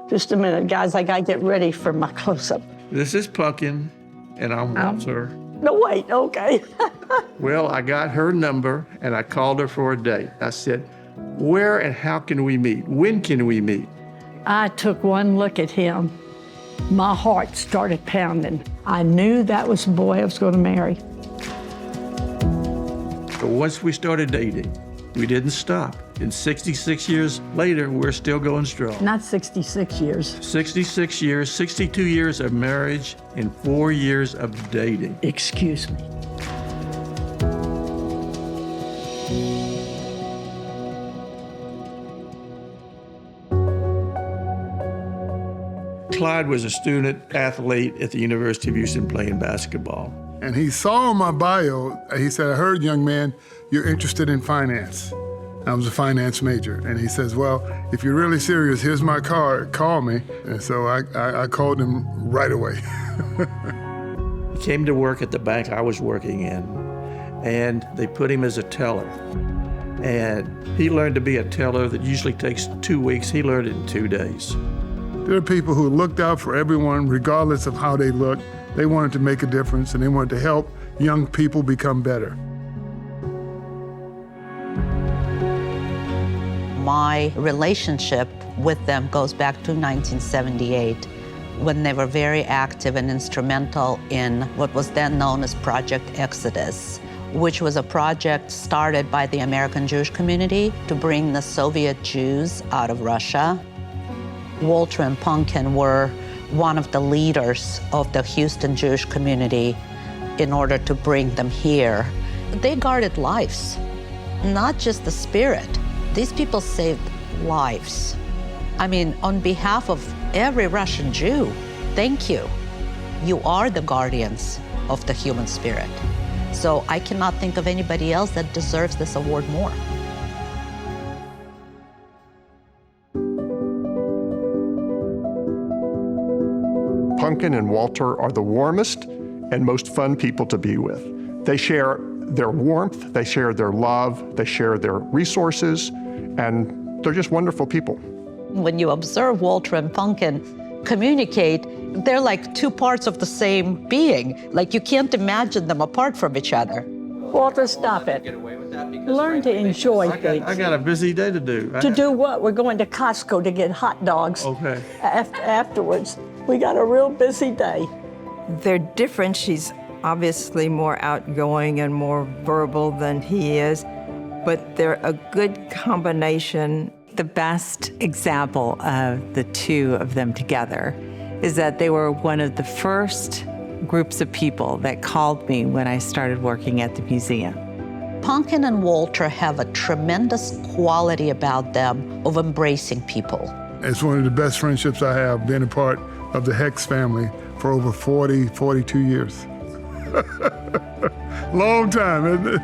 Just a minute, guys. I got to get ready for my close-up. This is Punkin, and I'm Walter. No, wait, okay. Well, I got her number, and I called her for a date. I said, where and how can we meet? When can we meet? I took one look at him. My heart started pounding. I knew that was the boy I was going to marry. But once we started dating, we didn't stop. And 66 years later, we're still going strong. Not 66 years. 66 years, 62 years of marriage, and 4 years of dating. Excuse me. Clyde was a student athlete at the University of Houston playing basketball. And he saw in my bio, he said, I heard, young man, you're interested in finance. I was a finance major. And he says, well, if you're really serious, here's my card, call me. And so I called him right away. He came to work at the bank I was working in, and they put him as a teller. And he learned to be a teller that usually takes 2 weeks. He learned it in 2 days. There are people who looked out for everyone, regardless of how they looked. They wanted to make a difference, and they wanted to help young people become better. My relationship with them goes back to 1978, when they were very active and instrumental in what was then known as Project Exodus, which was a project started by the American Jewish community to bring the Soviet Jews out of Russia. Walter and Punkin were one of the leaders of the Houston Jewish community in order to bring them here. They guarded lives, not just the spirit. These people saved lives. I mean, on behalf of every Russian Jew, thank you. You are the guardians of the human spirit. So I cannot think of anybody else that deserves this award more. Punkin and Walter are the warmest and most fun people to be with. They share their warmth, they share their love, they share their resources, and they're just wonderful people. When you observe Walter and Punkin communicate, they're like two parts of the same being. Like you can't imagine them apart from each other. Walter, stop it. Learn to enjoy things. I got a busy day to do. To do what? We're going to Costco to get hot dogs. Okay. Afterwards. We got a real busy day. They're different. She's obviously more outgoing and more verbal than he is, but they're a good combination. The best example of the two of them together is that they were one of the first groups of people that called me when I started working at the museum. Punkin and Walter have a tremendous quality about them of embracing people. It's one of the best friendships I have, being a part of the Hecht family for over 42 years. Long time, isn't it?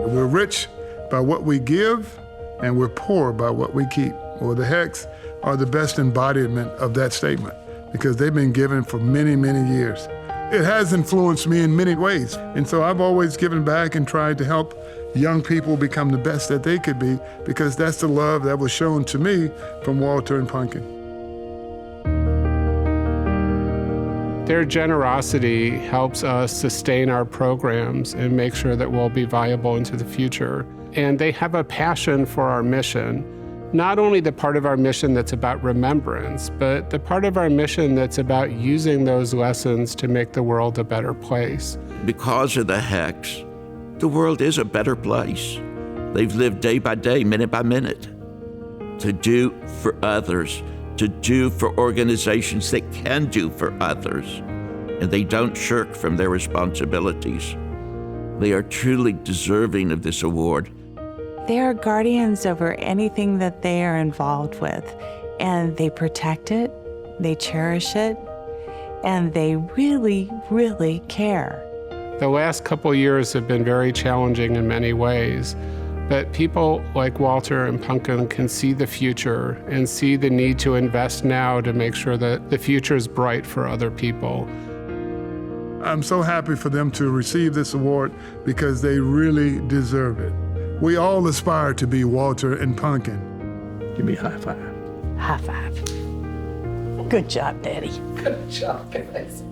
We're rich by what we give, and we're poor by what we keep. Well, the Hechts are the best embodiment of that statement because they've been given for many, many years. It has influenced me in many ways, and so I've always given back and tried to help young people become the best that they could be because that's the love that was shown to me from Walter and Punkin. Their generosity helps us sustain our programs and make sure that we'll be viable into the future. And they have a passion for our mission, not only the part of our mission that's about remembrance, but the part of our mission that's about using those lessons to make the world a better place. Because of the Hechts, the world is a better place. They've lived day by day, minute by minute, to do for others, to do for organizations that can do for others, and they don't shirk from their responsibilities. They are truly deserving of this award. They are guardians over anything that they are involved with, and they protect it, they cherish it, and they really, really care. The last couple years have been very challenging in many ways, but people like Walter and Punkin can see the future and see the need to invest now to make sure that the future is bright for other people. I'm so happy for them to receive this award because they really deserve it. We all aspire to be Walter and Punkin. Give me a high five. High five. Good job, Daddy. Good job, guys.